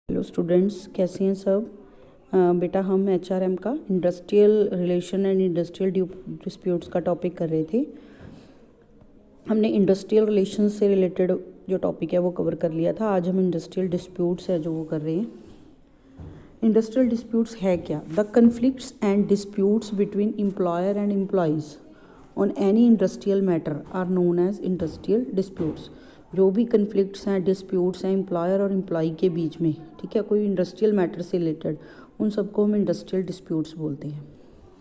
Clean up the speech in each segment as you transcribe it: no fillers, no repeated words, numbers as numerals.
Hello students, कैसे हैं सब। बेटा हम एचआरएम का industrial relation and industrial disputes का टॉपिक कर रहे थे। हमने इंडस्ट्रियल रिलेशन से रिलेटेड जो टॉपिक है वो कवर कर लिया था। आज हम इंडस्ट्रियल डिस्प्यूट्स है जो वो कर रहे हैं। इंडस्ट्रियल डिस्प्यूट्स है क्या? The conflicts and disputes between employer and employees on any industrial matter are known as industrial disputes. जो भी कन्फ्लिक्ट्स हैं, डिस्प्यूट्स हैं एम्प्लॉयर और एम्प्लॉई के बीच में, ठीक है, कोई इंडस्ट्रियल मैटर से रिलेटेड, उन सबको हम इंडस्ट्रियल डिस्प्यूट्स बोलते हैं।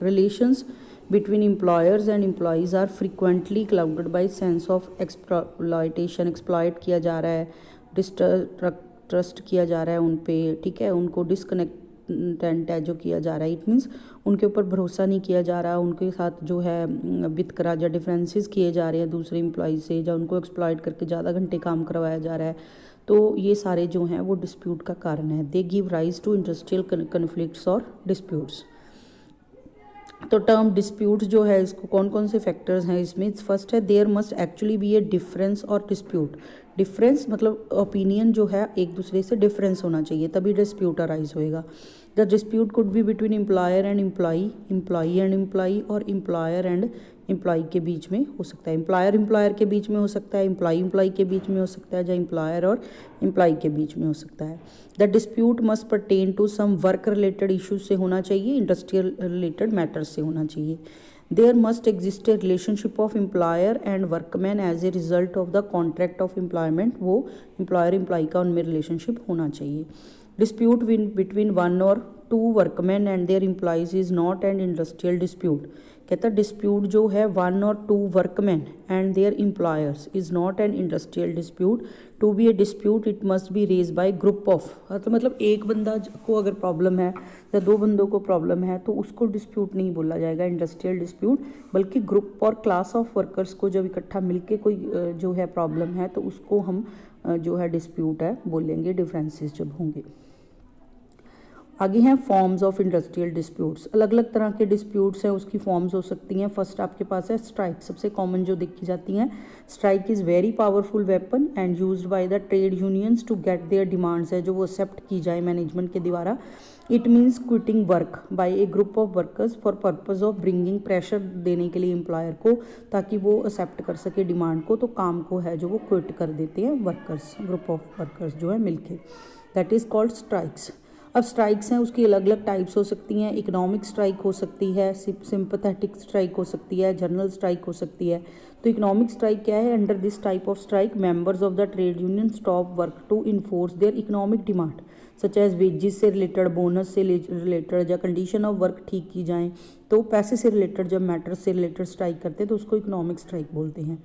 Relations between employers and employees are frequently clouded by sense of exploitation. Exploit किया जा रहा है, ट्रस्ट किया जा रहा है उन पे, ठीक है, उनको डिसकनेक्टेंट है जो किया जा रहा है। इट मीन्स उनके ऊपर भरोसा नहीं किया जा रहा, उनके साथ जो है वितकरा या डिफरेंसेस किए जा रहे हैं दूसरे एम्प्लॉय से, या उनको एक्सप्लॉयट करके ज़्यादा घंटे काम करवाया जा रहा है। तो ये सारे जो हैं वो डिस्प्यूट का कारण है। They give rise to industrial conflicts और डिस्प्यूट्स। तो टर्म डिस्प्यूट जो है, इसको कौन कौन से फैक्टर्स हैं इसमें? फर्स्ट है there must actually be a difference और डिस्प्यूट। डिफरेंस मतलब ओपिनियन जो है एक दूसरे से डिफरेंस होना चाहिए, तभी डिस्प्यूट अराइज होएगा। The dispute could be between employer and employee, employee and employee, और एम्प्लॉयर एंड एम्प्लॉई के बीच में हो सकता है, एम्प्लॉयर के बीच में हो सकता है, एम्प्लॉई के बीच में हो सकता है, या एम्प्लॉयर और एम्प्लॉई के बीच में हो सकता है। The dispute must pertain to some work related issues से होना चाहिए, इंडस्ट्रियल रिलेटेड मैटर्स से होना चाहिए। There must exist a relationship of employer and workman as a result of the contract of employment. वो एम्प्लॉयर एम्प्लॉई का उनमें relationship होना चाहिए। डिस्प्यूट बिटवीन वन और two workman and their employees is not an industrial dispute. कहता है dispute जो है वन और two workman and their employers is not an industrial dispute. To be a dispute it must be raise by group of. तो मतलब एक बंदा को अगर प्रॉब्लम है या दो बंदों को प्रॉब्लम है तो उसको डिस्प्यूट नहीं बोला जाएगा इंडस्ट्रियल डिस्प्यूट, बल्कि ग्रुप और क्लास ऑफ वर्कर्स को जब इकट्ठा मिलके कोई जो है प्रॉब्लम है तो उसको हम जो है डिस्प्यूट है बोलेंगे, डिफरेंसेस जब होंगे। आगे हैं फॉर्म्स ऑफ इंडस्ट्रियल डिस्प्यूट्स। अलग अलग तरह के डिस्प्यूट्स हैं, उसकी फॉर्म्स हो सकती हैं। फर्स्ट आपके पास है स्ट्राइक, सबसे कॉमन जो देखी जाती हैं। Strike is very powerful weapon and used by the trade unions to get their demands, है जो वो एक्सेप्ट की जाए मैनेजमेंट के द्वारा। It means quitting work by a group of workers for purpose of bringing, pressure देने के लिए एम्प्लॉयर को ताकि वो एक्सेप्ट कर सके डिमांड को, तो काम को है जो वो क्विट कर देते हैं वर्कर्स, ग्रुप ऑफ वर्कर्स जो है मिलके। That is called strikes. अब स्ट्राइक्स हैं, उसकी अलग अलग टाइप्स हो सकती हैं। इकोनॉमिक स्ट्राइक हो सकती है, सिंपैथेटिक स्ट्राइक हो सकती है, जनरल स्ट्राइक हो सकती है। तो इकोनॉमिक स्ट्राइक क्या है? Under this type of strike members of the trade union stop work to enforce their economic demand, such as wages से रिलेटेड, बोनस से रिलेटेड, या कंडीशन ऑफ वर्क ठीक की जाएँ। तो पैसे से रिलेटेड जब मैटर्स से रिलेटेड स्ट्राइक करते हैं तो उसको इकोनॉमिक स्ट्राइक बोलते हैं।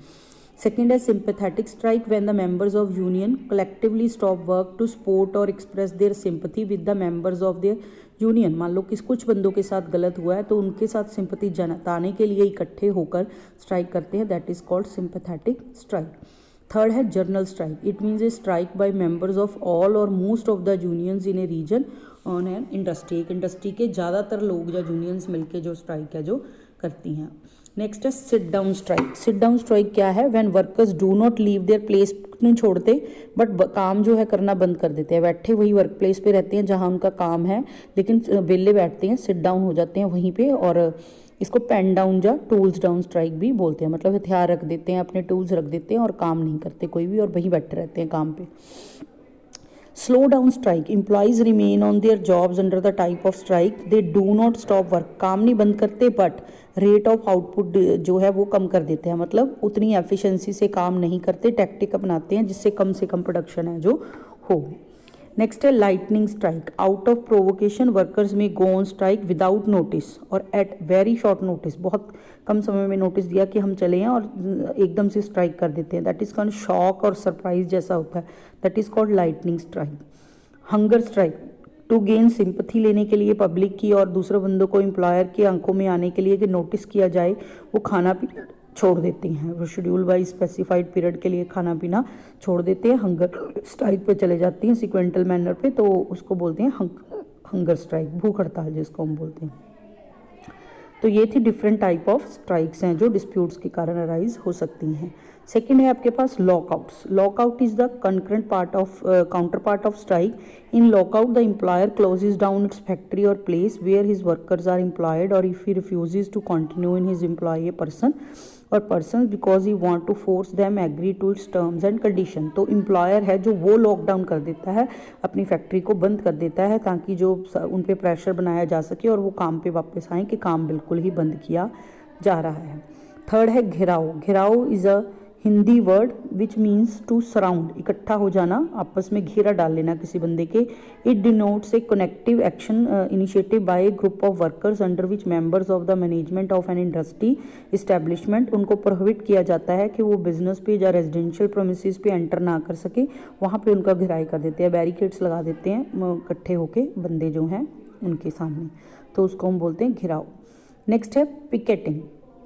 Second is sympathetic strike, when the members of union collectively stop work to support or express their sympathy with the members of their union। मान लो कि कुछ बंदों के साथ गलत हुआ है तो उनके साथ सिंपैथी जताने के लिए इकट्ठे होकर स्ट्राइक करते हैं, that is called sympathetic strike. Third है general strike. It means a strike by members of all और most of the unions in a region on an industry. एक इंडस्ट्री के ज़्यादातर लोग या यूनियंस मिलकर जो स्ट्राइक है जो करती हैं। नेक्स्ट है sit down strike. Sit down strike क्या है? When workers do not leave their place, नहीं छोड़ते बट काम जो है करना बंद कर देते हैं, बैठे वही वर्क प्लेस पे रहते हैं जहां उनका काम है, लेकिन बेले बैठते हैं, सिट डाउन हो जाते हैं वहीं पे। और इसको पेन डाउन या टूल्स डाउन स्ट्राइक भी बोलते हैं। मतलब हथियार रख देते हैं, अपने टूल्स रख देते हैं और काम नहीं करते कोई भी, और वहीं बैठे रहते हैं काम पे। Slow down strike, employees remain on their jobs under the type of strike, they do not stop work, काम नहीं बंद करते बट रेट ऑफ आउटपुट जो है वो कम कर देते हैं, मतलब उतनी एफिशिएंसी से काम नहीं करते, टैक्टिक अपनाते हैं जिससे कम से कम प्रोडक्शन है जो हो। नेक्स्ट है lightning strike. Out of provocation workers may go on strike without notice और एट वेरी शॉर्ट नोटिस, बहुत कम समय में नोटिस दिया कि हम चले हैं और एकदम से स्ट्राइक कर देते हैं, दैट इज कॉल्ड शॉक और सरप्राइज जैसा होता है, that is called lightning strike. Hunger strike, to gain sympathy लेने के लिए पब्लिक की और दूसरे बंदों को एम्प्लॉयर की आंखों में आने के लिए कि नोटिस किया जाए, वो खाना पीना छोड़ देते हैं, वो शेड्यूल बाई स्पेसिफाइड पीरियड के लिए खाना पीना छोड़ देते हैं, हंगर स्ट्राइक पे चले जाती हैं सिक्वेंटल मैनर पे, तो उसको बोलते हैं हंगर स्ट्राइक, भूख हड़ताल जिसको हम बोलते हैं। तो ये थी डिफरेंट टाइप ऑफ स्ट्राइक्स हैं जो डिस्प्यूट्स के कारण अराइज हो सकती हैं। सेकेंड है आपके पास lockouts. Lockout is the concurrent part of counter part of strike. In lockout the employer closes down its factory और place where his workers are employed और if he refuses to continue in his employ person और person because he want to force them agree to its terms and condition. तो employer है जो वो lockdown कर देता है, अपनी फैक्ट्री को बंद कर देता है ताकि जो उन पे प्रेशर बनाया जा सके और वो काम पे वापस आएँ कि काम बिल्कुल ही बंद किया जा रहा है। थर्ड है gherao. Gherao is a Hindi word which means to surround, इकट्ठा हो जाना, आपस में घेरा डाल लेना किसी बंदे के। It denotes A connective action initiative by a group of workers under which members of the management of an industry establishment. उनको प्रोहिबिट किया जाता है कि वो बिजनेस पे या रेजिडेंशियल प्रोमिसेस पे एंटर ना कर सके, वहाँ पे उनका घेराई कर देते हैं, बैरिकेड्स लगा देते हैं इकट्ठे होके बंदे जो हैं उनके सामने, तो उसको हम बोलते हैं घेराव। नेक्स्ट है पिकेटिंग।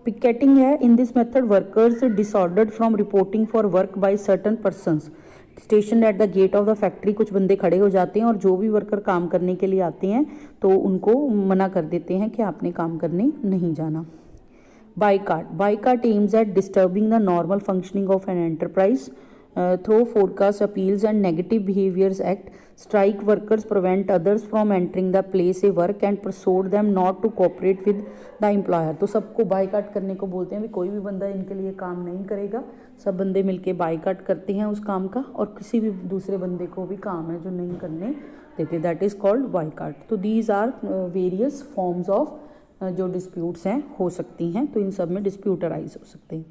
पिकेटिंग है in this method workers disordered from reporting for work by certain persons station at the gate of the factory. कुछ बंदे खड़े हो जाते हैं और जो भी वर्कर काम करने के लिए आते हैं तो उनको मना कर देते हैं कि आपने काम करने नहीं जाना। Boycott. Boycott aims at disturbing the normal functioning of an enterprise through forecast appeals and negative behaviors act. Strike workers prevent others from entering the place of work and persuade them not to cooperate with the employer। तो सबको boycott करने को बोलते हैं भी कोई भी बंदा इनके लिए काम नहीं करेगा, सब बंदे मिलके बाइकाट करते हैं उस काम का और किसी भी दूसरे बंदे को भी काम है जो नहीं करने देते, दैट इज़ कॉल्ड बाइकाट। तो these are various forms of जो डिस्प्यूट्स हैं हो सकती हैं, तो इन सब में डिस्प्यूट अराइज हो सकते हैं।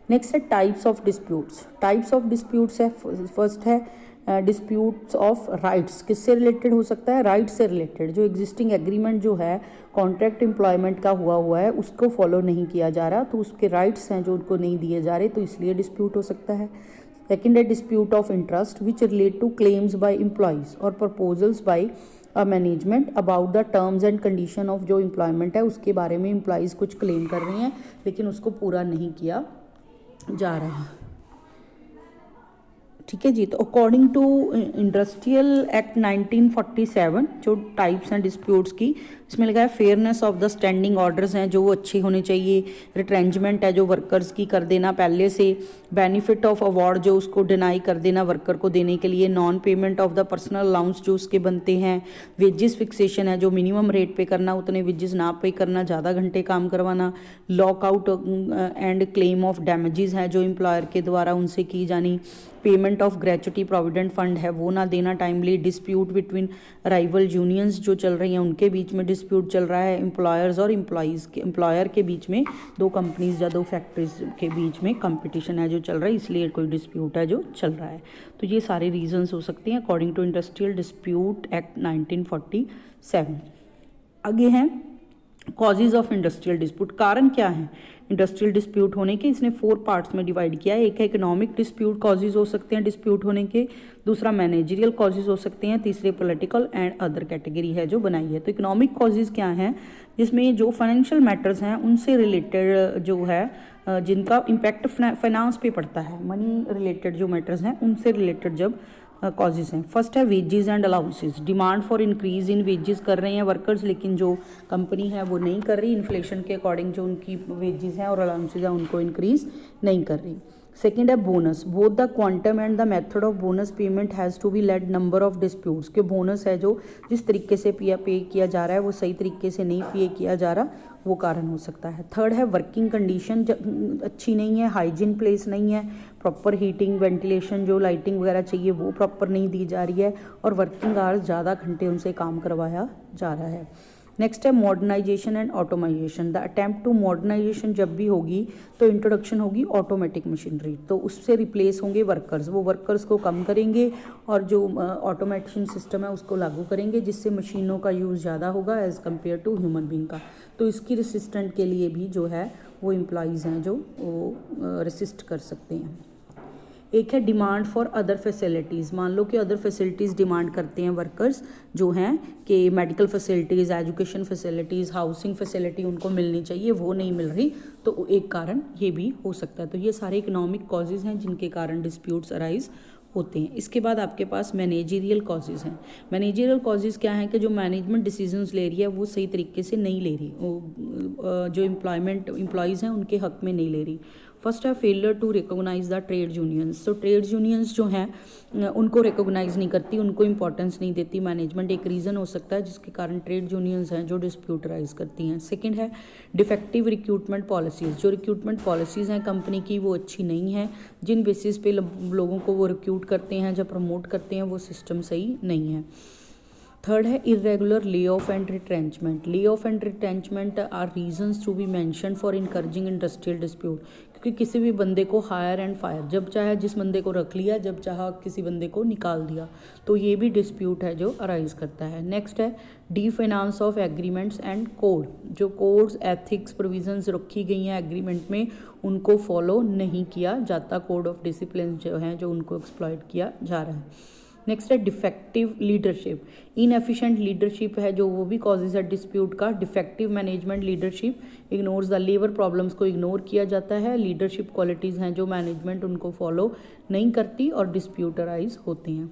नेक्स्ट है types of disputes. Types of disputes है, फर्स्ट है डिस्प्यूट्स ऑफ राइट्स। किससे रिलेटेड हो सकता है? राइट से रिलेटेड। जो एग्जिस्टिंग एग्रीमेंट जो है कॉन्ट्रैक्ट एम्प्लॉयमेंट का हुआ है उसको फॉलो नहीं किया जा रहा, तो उसके राइट्स हैं जो उनको नहीं दिए जा रहे, तो इसलिए डिस्प्यूट हो सकता है। सेकेंड है dispute of interest which relate to claims by employees और proposals by management about the terms and condition of जो एम्प्लॉयमेंट है उसके बारे में एम्प्लॉयज़ कुछ क्लेम कर रही हैं लेकिन उसको पूरा नहीं किया जा रहा। ठीक है जी। तो अकॉर्डिंग टू इंडस्ट्रियल एक्ट 1947 जो टाइप्स हैं डिस्प्यूट्स की, इसमें लिखा है fairness of the standing orders हैं जो वो अच्छे होने चाहिए, रिट्रेंचमेंट है जो वर्कर्स की कर देना पहले से, बेनिफिट ऑफ अवार्ड जो उसको डिनाई कर देना वर्कर को देने के लिए, non payment of the personal allowance जो उसके बनते हैं, वेजेस फिक्सेशन है जो मिनिमम रेट पे करना, उतने वेजेस ना पे करना, ज़्यादा घंटे काम करवाना, lockout and claim of damages हैं जो एम्प्लॉयर के द्वारा उनसे की जानी, payment of gratuity provident fund है वो ना देना timely, dispute between rival unions जो चल रही हैं उनके बीच में डिस्प्यूट चल रहा है, एम्प्लॉयर्स और एम्प्लॉयज़ के एम्प्लॉयर के बीच में, दो कंपनीज या दो फैक्ट्रीज के बीच में कंपटीशन है जो चल रहा है इसलिए कोई डिस्प्यूट है जो चल रहा है। तो ये सारे रीजंस हो सकते हैं according to industrial dispute act 1947। आगे हैं कॉजेज ऑफ इंडस्ट्रियल डिस्प्यूट। कारण क्या है इंडस्ट्रियल डिस्प्यूट होने के? इसने 4 पार्ट्स में डिवाइड किया है। एक है इकोनॉमिक डिस्प्यूट कॉजेज हो सकते हैं डिस्प्यूट होने के, दूसरा मैनेजरियल कॉजेज हो सकते हैं, तीसरे पॉलिटिकल एंड अदर कैटेगरी है जो बनाई है। तो इकोनॉमिक कॉजेज क्या हैं? जिसमें जो फाइनेंशियल मैटर्स हैं उनसे रिलेटेड जो है जिनका इम्पैक्ट फाइनेंस पे पड़ता है, मनी रिलेटेड जो मैटर्स हैं उनसे रिलेटेड जब कॉजेज हैं। फर्स्ट है wages and allowances. Demand for increase in wages कर रहे हैं वर्कर्स लेकिन जो कंपनी है वो नहीं कर रही, इन्फ्लेशन के अकॉर्डिंग जो उनकी वेजेस हैं और अलाउंसेज हैं उनको इंक्रीज नहीं कर रही। सेकेंड है bonus. Both the quantum and the method of bonus payment has to be lead number of disputes के बोनस है जो जिस तरीके से पे किया जा रहा है वो सही तरीके से नहीं पे किया जा रहा, वो कारण हो सकता है। थर्ड है वर्किंग कंडीशन अच्छी नहीं है, हाइजीन प्लेस नहीं है, प्रॉपर हीटिंग वेंटिलेशन जो लाइटिंग वगैरह चाहिए वो प्रॉपर नहीं दी जा रही है और वर्किंग आवर्स ज़्यादा घंटे उनसे काम करवाया जा रहा है। नेक्स्ट है modernization and automization. The attempt to modernization जब भी होगी तो इंट्रोडक्शन होगी ऑटोमेटिक मशीनरी, तो उससे रिप्लेस होंगे वर्कर्स, वो वर्कर्स को कम करेंगे और जो ऑटोमेशन सिस्टम है उसको लागू करेंगे जिससे मशीनों का यूज़ ज़्यादा होगा as compare to human being का। तो इसकी रेसिस्टेंट के लिए भी जो है वो एम्प्लॉयज़ हैं जो वो रेसिस्ट कर सकते हैं। एक है डिमांड फॉर अदर फैसिलिटीज़। मान लो कि अदर फैसिलिटीज़ डिमांड करते हैं वर्कर्स जो हैं कि medical facilities, education facilities, housing facility उनको मिलनी चाहिए, वो नहीं मिल रही, तो एक कारण ये भी हो सकता है। तो ये सारे इकोनॉमिक कॉजेज़ हैं जिनके कारण डिस्प्यूट्स अराइज होते हैं। इसके बाद आपके पास मैनेजरियल कॉजेज़ हैं। मैनेजरियल कॉजेज़ क्या हैं कि जो मैनेजमेंट डिसीजंस ले रही है वो सही तरीके से नहीं ले रही, वो जो एम्प्लॉयज़ हैं उनके हक में नहीं ले रही। फर्स्ट है failure to recognise the trade unions. तो ट्रेड यूनियंस जो हैं उनको रिकोगनाइज़ नहीं करती, उनको इंपॉर्टेंस नहीं देती मैनेजमेंट, एक रीज़न हो सकता है जिसके कारण ट्रेड यूनियंस हैं जो डिस्प्यूट राइज करती हैं। सेकंड है डिफेक्टिव रिक्रूटमेंट पॉलिसीज़। जो रिक्रूटमेंट पॉलिसीज़ हैं कंपनी की वो अच्छी नहीं है, जिन बेसिस पे लोगों को वो रिक्रूट करते हैं, जब प्रमोट करते हैं, वो सिस्टम सही नहीं है। थर्ड है irregular lay off and retrenchment. Lay off and retrenchment are reasons to be mention for encouraging industrial dispute. क्योंकि किसी भी बंदे को हायर एंड फायर, जब चाहे जिस बंदे को रख लिया, जब चाहा किसी बंदे को निकाल दिया, तो ये भी डिस्प्यूट है जो अराइज करता है। नेक्स्ट है D finance of agreements and code. जो कोड्स एथिक्स प्रोविजंस रखी गई हैं एग्रीमेंट में उनको फॉलो नहीं किया जाता, कोड ऑफ डिसिप्लिन जो हैं जो उनको एक्सप्लॉइट किया जा रहा है। नेक्स्ट है डिफेक्टिव लीडरशिप। इनएफिशिएंट लीडरशिप है जो वो भी कॉजेज है डिस्प्यूट का। Defective management leadership ignores the labour problems को इग्नोर किया जाता है। लीडरशिप क्वालिटीज़ हैं जो मैनेजमेंट उनको फॉलो नहीं करती और डिस्प्यूट अराइज होते हैं।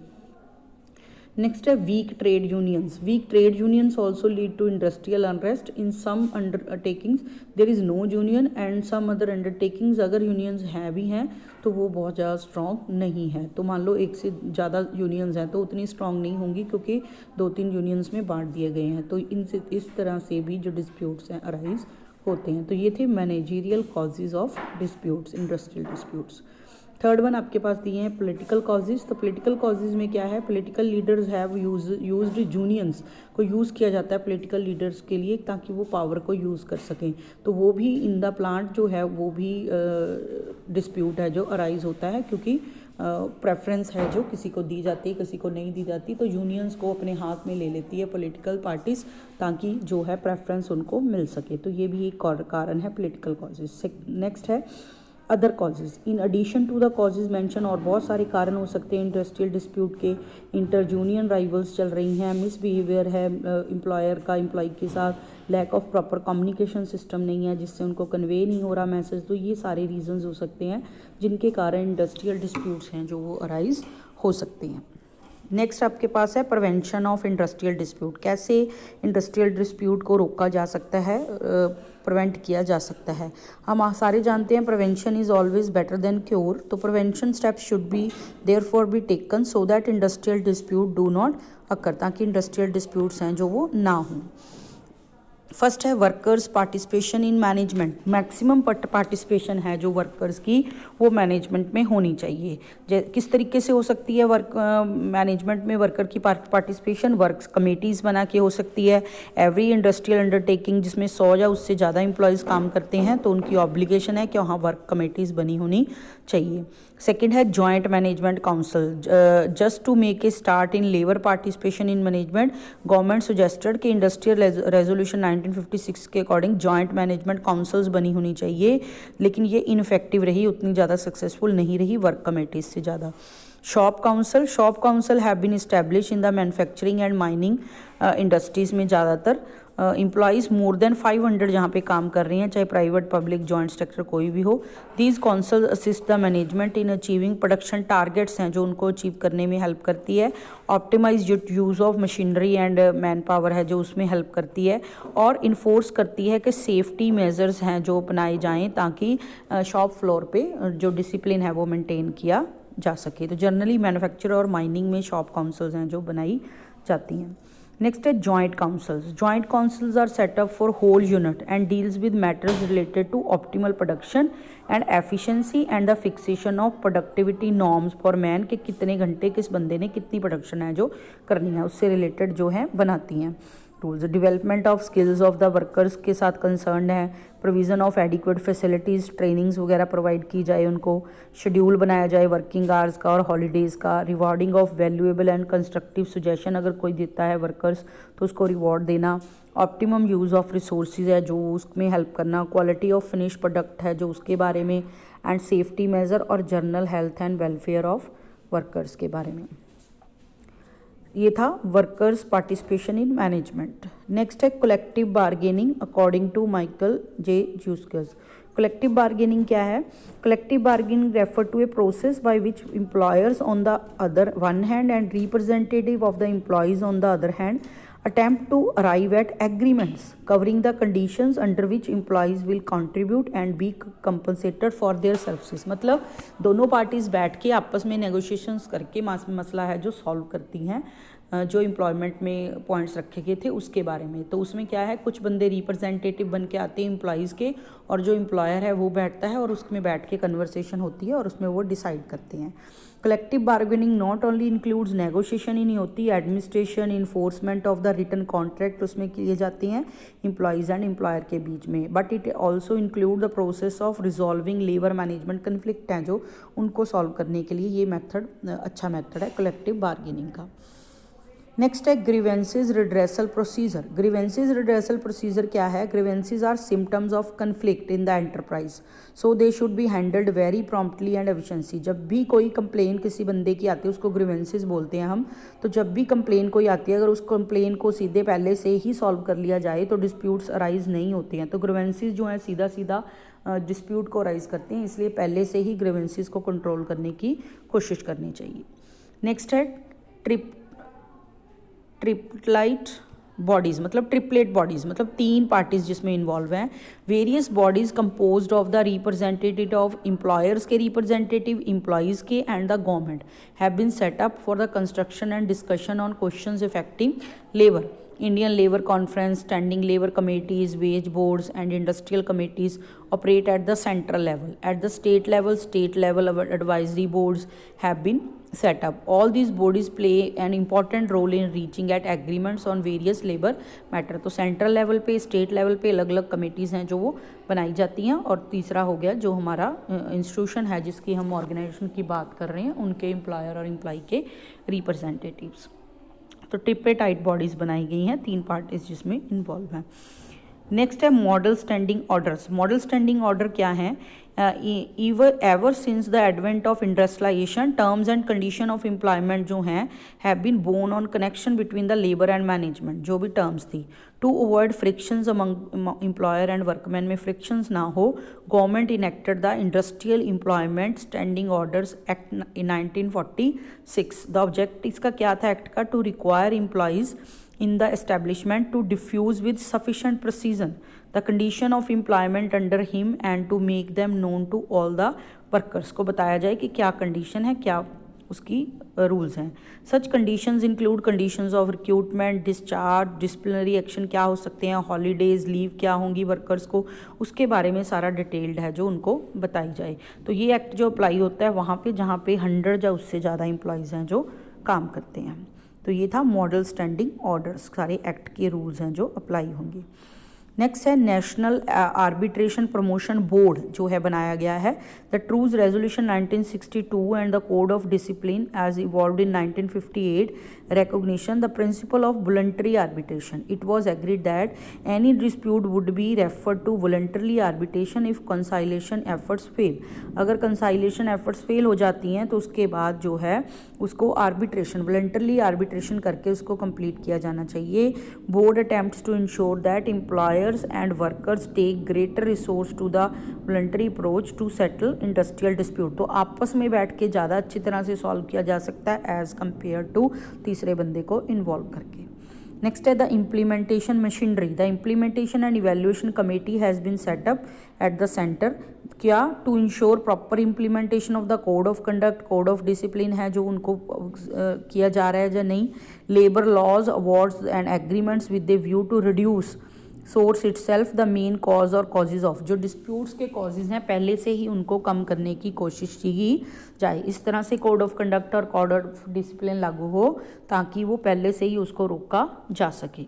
नेक्स्ट है weak trade unions. Weak trade unions also lead to industrial unrest in some undertakings there is no union and some other undertakings. अगर यूनियंस हैं भी हैं तो वो बहुत ज़्यादा स्ट्रॉन्ग नहीं है। तो मान लो एक से ज़्यादा यूनियंस हैं तो उतनी स्ट्रॉन्ग नहीं होंगी क्योंकि 2-3 यूनियंस में बांट दिए गए हैं। तो इनसे इस तरह से भी जो डिस्प्यूट्स हैं अराइज होते हैं। तो ये थे managerial causes of disputes, industrial disputes. Third one आपके पास दिए हैं पॉलिटिकल कॉजेज। तो पॉलिटिकल कॉजेज में क्या है, political leaders have used unions को यूज़ किया जाता है पॉलिटिकल लीडर्स के लिए ताकि वो पावर को यूज़ कर सकें। तो वो भी इन द प्लांट जो है वो भी डिस्प्यूट है जो अराइज होता है, क्योंकि प्रेफरेंस है जो किसी को दी जाती है किसी को नहीं दी जाती। तो यूनियंस को अपने हाथ में ले लेती है पॉलिटिकल पार्टीज ताकि जो है प्रेफरेंस उनको मिल सके। तो ये भी एक कारण है पॉलिटिकल कॉजेज। नेक्स्ट है other causes. In addition to the causes mention, और बहुत सारे कारण हो सकते हैं इंडस्ट्रियल डिस्प्यूट के। इंटर यूनियन राइवल्स चल रही हैं, मिसबिहेवियर है एम्प्लॉयर का एम्प्लॉय के साथ, lack of proper communication system नहीं है जिससे उनको कन्वे नहीं हो रहा मैसेज। तो ये सारे रीजंस हो सकते हैं जिनके कारण इंडस्ट्रियल डिस्प्यूट्स हैं जो वो अराइज हो सकते हैं। नेक्स्ट आपके पास है प्रिवेंशन ऑफ इंडस्ट्रियल डिस्प्यूट। कैसे इंडस्ट्रियल डिस्प्यूट को रोका जा सकता है, प्रिवेंट किया जा सकता है। हम सारे जानते हैं prevention is always better than cure. तो prevention steps should be therefore be taken so that industrial dispute do not occur, ताकि इंडस्ट्रियल डिस्प्यूट्स हैं जो वो ना हों। फर्स्ट है workers participation in management. Maximum participation है जो वर्कर्स की वो मैनेजमेंट में होनी चाहिए। किस तरीके से हो सकती है मैनेजमेंट में वर्कर की पार्टिसिपेशन? वर्क्स कमेटीज़ बना के हो सकती है। एवरी इंडस्ट्रियल अंडरटेकिंग जिसमें 100 या उससे ज़्यादा एम्प्लॉयज़ काम करते हैं तो उनकी ऑब्लिगेशन है कि वहाँ वर्क कमेटीज़ बनी होनी चाहिए। सेकेंड है joint management council. Just to make a start in labour participation in management, government suggested कि इंडस्ट्रियल रेजोल्यूशन 1956 के अकॉर्डिंग जॉइंट मैनेजमेंट काउंसिल्स बनी होनी चाहिए, लेकिन ये इनफेक्टिव रही, उतनी ज़्यादा सक्सेसफुल नहीं रही वर्क कमेटीज से ज़्यादा। Shop council have been establish in the manufacturing and mining industries में ज़्यादातर एम्प्लॉयज़ मोर देन 500 जहाँ पे काम कर रही हैं, चाहे प्राइवेट पब्लिक जॉइंट सेक्टर कोई भी हो। These council assist the management in achieving production targets हैं जो उनको अचीव करने में हेल्प करती है। Optimise use of machinery and man power है जो उसमें हेल्प करती है, और इन्फोर्स करती है कि सेफ्टी मेजर्स हैं जो अपनाए जाएँ ताकि शॉप फ्लोर पे जो डिसिप्लिन है वो मेंटेन किया जा सके। तो जनरली मैन्युफैक्चर और माइनिंग में शॉप काउंसिल्स हैं जो बनाई जाती हैं। नेक्स्ट है joint councils are set up for whole unit and deals with matters related to optimal production and efficiency and the fixation of productivity norms for man, के कितने घंटे किस बंदे ने कितनी प्रोडक्शन है जो करनी है उससे रिलेटेड जो है बनाती हैं rules. Development of skills of the workers के साथ कंसर्न है। Provision of adequate facilities, trainings वगैरह प्रोवाइड की जाए उनको। शेड्यूल बनाया जाए वर्किंग आवर्स का और हॉलीडेज़ का। Rewarding of valuable and constructive suggestion, अगर कोई देता है वर्कर्स तो उसको रिवॉर्ड देना। ऑप्टिमम यूज़ ऑफ रिसोर्सेज है जो उसमें हेल्प करना। क्वालिटी ऑफ फिनिश प्रोडक्ट है जो उसके बारे में, एंड सेफ्टी मेजर और general health and welfare of workers के बारे में। ये था workers participation in management. Next है collective bargaining according to Michael J जूस्कर्स। कलेक्टिव बार्गेनिंग क्या है? Collective bargaining refer to a process by which employers on the other one hand and representative of the employees on the other hand attempt to arrive at agreements covering the conditions under which employees will contribute and be compensated for their services। मतलब दोनों parties बैठ के आपस में negotiations करके मसला है जो सॉल्व करती हैं, जो एम्प्लॉयमेंट में पॉइंट्स रखे गए थे उसके बारे में। तो उसमें क्या है, कुछ बंदे रिप्रेजेंटेटिव बन के आते हैं एम्प्लॉयज़ के, और जो एम्प्लॉयर है वो बैठता है और उसमें बैठ के कन्वर्सेशन होती है और उसमें वो डिसाइड करते हैं। Collective bargaining not only includes negotiation ही नहीं होती, administration, enforcement of the written contract उसमें किए जाती हैं एम्प्लॉयज़ एंड एम्प्लॉयर के बीच में। But it also include the process of resolving labour management conflict हैं जो उनको सॉल्व करने के लिए ये मेथड अच्छा मेथड है कलेक्टिव बार्गेनिंग का। नेक्स्ट है grievances redressal procedure. Grievances redressal procedure क्या है? Grievances are symptoms of conflict in the enterprise, so they should be handled very promptly and efficiency. जब भी कोई कंप्लेन किसी बंदे की आती है उसको ग्रीवेंसेज बोलते हैं हम। तो जब भी कंप्लेन कोई आती है, अगर उस कंप्लेन को सीधे पहले से ही सॉल्व कर लिया जाए तो डिस्प्यूट्स अराइज नहीं होते हैं। तो ग्रीवेंसेज जो है सीधा सीधा डिस्प्यूट को अराइज करते हैं, इसलिए पहले से ही ग्रीवेंसेज को कंट्रोल करने की कोशिश करनी चाहिए। नेक्स्ट है ट्रिपलाइट बॉडीज़, मतलब ट्रिपलेट बॉडीज़, मतलब 3 पार्टीज़ जिसमें इन्वॉल्व हैं। Various bodies composed of the representative of employers के रिप्रेजेंटेटिव, एम्प्लॉयज़ के and the government have been set up for the construction and discussion on questions affecting labour. Indian Labour Conference, Standing Labour Committees, Wage Boards and Industrial Committees operate at the central level. At the state level advisory boards have been set up. All these bodies play an important role in reaching at agreements on various labour matter। तो central level पे, state level पे अलग अलग committees हैं जो वो बनाई जाती हैं। और तीसरा हो गया जो हमारा इंस्टीट्यूशन है जिसकी हम ऑर्गेनाइजेशन की बात कर रहे हैं, उनके एम्प्लॉयर और एम्प्लॉय के रिप्रेजेंटेटिव्स। तो ट्रिपलेटाइट बॉडीज़ बनाई गई हैं, 3 पार्टीज जिसमें इन्वॉल्व हैं। नेक्स्ट है model standing orders. Model standing order क्या हैं? Ever since the advent of industrialization terms and condition of employment जो हैं have been born on connection between the labour and management. जो भी टर्म्स थी, to avoid frictions among employer and workman में frictions ना हो, government enacted the industrial employment standing orders act in 1946। The object इसका क्या था एक्ट का? To require employees in the establishment to diffuse with sufficient precision the condition of employment under him and to make them known to all the workers। को बताया जाए कि क्या condition है, क्या उसकी रूल्स हैं। सच conditions include conditions of recruitment, discharge, disciplinary action क्या हो सकते हैं, हॉलीडेज, लीव क्या होंगी वर्कर्स को, उसके बारे में सारा डिटेल्ड है जो उनको बताई जाए। तो ये एक्ट जो अप्लाई होता है वहाँ पे जहाँ पे 100 या उससे ज़्यादा एम्प्लॉयज़ हैं जो काम करते हैं। तो ये था मॉडल स्टैंडिंग ऑर्डर्स, सारे एक्ट के रूल्स हैं जो अप्लाई होंगे। नेक्स्ट है नेशनल आर्बिट्रेशन प्रमोशन बोर्ड जो है बनाया गया है। The truce resolution 1962 and the code of discipline as evolved in 1958 recognition the principle of voluntary arbitration. It was agreed that any dispute would be referred to voluntary arbitration if conciliation efforts fail। अगर conciliation efforts fail हो जाती हैं तो उसके बाद जो है उसको arbitration, voluntary arbitration करके उसको complete किया जाना चाहिए। Board attempts to ensure that employers and workers take greater resource to the voluntary approach to settle industrial dispute। तो आपस में बैठ के ज़्यादा अच्छी तरह से सॉल्व किया जा सकता है एज कम्पेयर टू तीसरे बंदे को इन्वॉल्व करके। नेक्स्ट है the implementation machinery. The implementation and evaluation committee has been set up at the centre. क्या? To ensure proper implementation of the code of conduct, code of discipline है जो उनको किया जा रहा है या नहीं, labour laws, awards and agreements with the view to reduce source itself the main cause और कॉजेज ऑफ। जो डिस्प्यूट्स के कॉजेज हैं पहले से ही उनको कम करने की कोशिश की जाए। इस तरह से कोड ऑफ कंडक्ट और कोड ऑफ डिसिप्लिन लागू हो ताकि वो पहले से ही उसको रोका जा सके।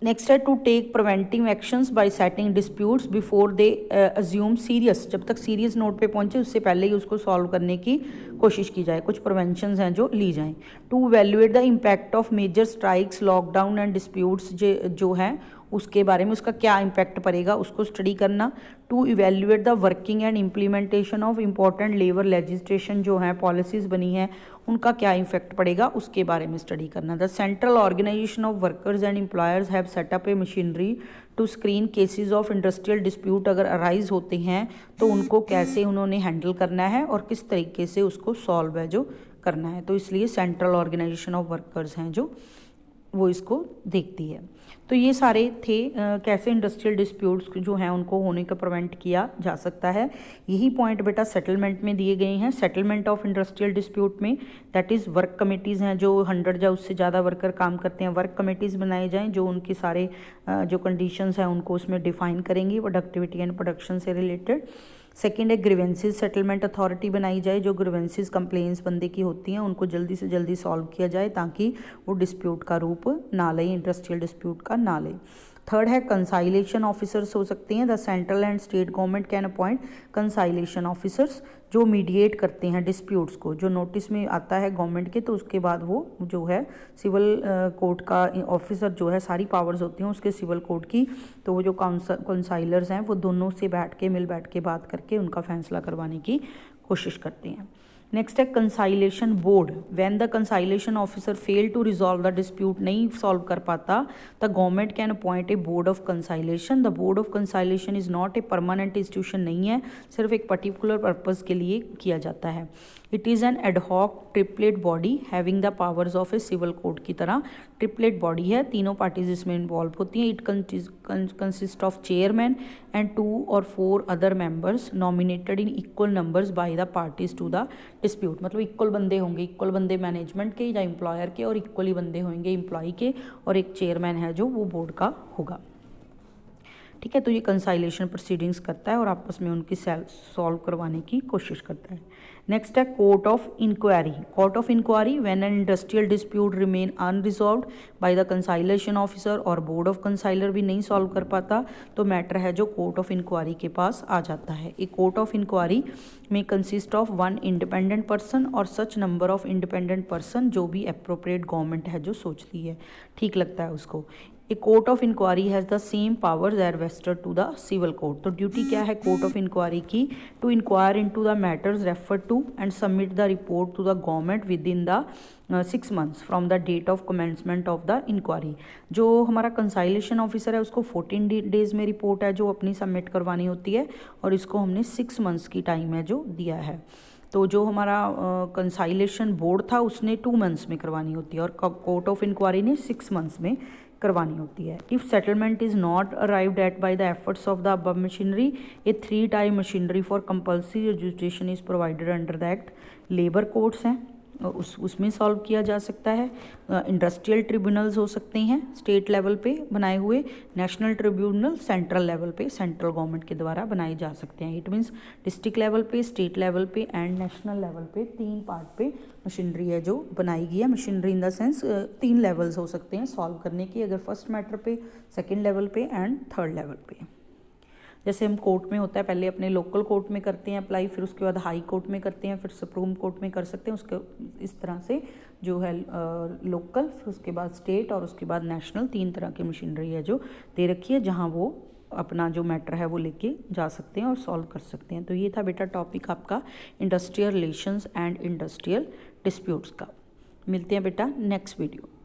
नेक्स्ट है to take preventive actions by settling disputes before they assume serious. जब तक सीरियस नोट पे पहुंचे उससे पहले ही उसको सॉल्व करने की कोशिश की जाए। कुछ प्रिवेंशंस हैं जो ली जाएं। To evaluate the impact of major strikes, lockdown and disputes जो हैं उसके बारे में उसका क्या इम्पैक्ट पड़ेगा उसको स्टडी करना। To evaluate the working and implementation of important labour legislation जो है पॉलिसीज़ बनी है उनका क्या इफेक्ट पड़ेगा उसके बारे में स्टडी करना। The central organisation of workers and employers have set up a machinery to screen cases of industrial dispute अगर अराइज होते हैं तो उनको कैसे उन्होंने हैंडल करना है और किस तरीके से उसको सॉल्व है जो करना है। तो इसलिए सेंट्रल ऑर्गेनाइजेशन ऑफ वर्कर्स हैं जो वो इसको देखती है। तो ये सारे थे कैसे इंडस्ट्रियल डिस्प्यूट्स जो हैं उनको होने का प्रिवेंट किया जा सकता है। यही पॉइंट बेटा सेटलमेंट में दिए गए हैं। सेटलमेंट ऑफ इंडस्ट्रियल डिस्प्यूट में दैट इज़ वर्क कमेटीज़ हैं जो 100 या उससे ज़्यादा वर्कर काम करते हैं, वर्क कमेटीज़ बनाई जाएँ जो उनके सारे जो कंडीशंस हैं उनको उसमें डिफाइन करेंगी प्रोडक्टिविटी एंड प्रोडक्शन से रिलेटेड। सेकेंड है ग्रीवेंसेस सेटलमेंट अथॉरिटी बनाई जाए जो ग्रीवेंसेस कंप्लेंट्स बंदे की होती हैं उनको जल्दी से जल्दी सॉल्व किया जाए ताकि वो डिस्प्यूट का रूप ना ले, इंडस्ट्रियल डिस्प्यूट का ना ले। थर्ड है कंसाइलेशन ऑफिसर्स हो सकते हैं। The central and state government can appoint conciliation officers जो मीडिएट करते हैं डिस्प्यूट्स को। जो नोटिस में आता है गवर्नमेंट के तो उसके बाद वो जो है सिविल कोर्ट का ऑफिसर जो है सारी पावर्स होती हैं उसके सिविल कोर्ट की, तो वो जो कंसाइलर्स हैं वो दोनों से मिल बैठ के बात करके उनका फैसला करवाने की कोशिश करते हैं। नेक्स्ट है conciliation board. When the conciliation officer fail to resolve the dispute, नहीं सॉल्व कर पाता, the government can appoint a board of conciliation. The board of conciliation is not a permanent institution, नहीं है, सिर्फ एक पर्टिकुलर पर्पज़ के लिए किया जाता है। It is an ad hoc tripartite body having the powers of a civil court की तरह ट्रिपलेट बॉडी है, तीनों पार्टीज इसमें इन्वॉल्व होती हैं। It consist of chairman and 2 or 4 other members nominated in equal numbers by the parties to the dispute. मतलब equal बंदे होंगे, इक्वल बंदे मैनेजमेंट के या एम्प्लॉयर के और इक्वली बंदे होंगे एम्प्लॉय के, और एक चेयरमैन है जो वो बोर्ड का होगा। ठीक है, तो ये कंसाइलेशन प्रोसीडिंग्स करता है और आपस में उनकी सॉल्व करवाने की कोशिश करता है। नेक्स्ट है court of inquiry. Court of inquiry when an industrial dispute remain unresolved by the conciliation officer और बोर्ड ऑफ कंसाइलर भी नहीं सॉल्व कर पाता तो मैटर है जो कोर्ट ऑफ इंक्वायरी के पास आ जाता है। एक कोर्ट ऑफ इंक्वायरी में कंसिस्ट ऑफ 1 इंडिपेंडेंट पर्सन और सच नंबर ऑफ इंडिपेंडेंट पर्सन जो भी अप्रोप्रिएट गवर्नमेंट है जो सोचती है, ठीक लगता है उसको। A court of inquiry has the same powers as vested to the civil court. तो ड्यूटी क्या है कोर्ट ऑफ इंक्वायरी की? To inquire into the matters refer to and submit the report to the government within the 6 months from the date of commencement of the inquiry. जो हमारा कंसाइलेशन officer है उसको 14 days में report है जो अपनी submit करवानी होती है और इसको हमने 6 months की टाइम है जो दिया है। तो जो हमारा कंसाइलेशन बोर्ड था उसने 2 months में करवानी होती है और कोर्ट ऑफ इंक्वायरी ने 6 months में करवानी होती है। If settlement is not arrived at by the efforts of the above machinery, A 3 time machinery for compulsory registration is provided under the act. Labour courts हैं उसमें सॉल्व किया जा सकता है। इंडस्ट्रियल ट्रिब्यूनल्स हो सकते हैं स्टेट लेवल पे बनाए हुए, नेशनल ट्रिब्यूनल सेंट्रल लेवल पे सेंट्रल गवर्नमेंट के द्वारा बनाए जा सकते हैं। इट मीन्स डिस्ट्रिक्ट लेवल पे, स्टेट लेवल पे एंड नेशनल लेवल पे 3 पार्ट पे मशीनरी है जो बनाई गई है। Machinery in the sense 3 levels हो सकते हैं सॉल्व करने की, अगर फर्स्ट मैटर पे, सेकेंड लेवल पे एंड थर्ड लेवल पे। जैसे हम कोर्ट में होता है पहले अपने लोकल कोर्ट में करते हैं अप्लाई, फिर उसके बाद हाई कोर्ट में करते हैं, फिर सुप्रीम कोर्ट में कर सकते हैं। उसके इस तरह से जो है लोकल, फिर उसके बाद स्टेट और उसके बाद नेशनल, 3 तरह की मशीनरी है जो दे रखी है जहां वो अपना जो मैटर है वो लेके जा सकते हैं और सॉल्व कर सकते हैं। तो ये था बेटा टॉपिक आपका industrial relations and industrial disputes का। मिलते हैं बेटा नेक्स्ट वीडियो।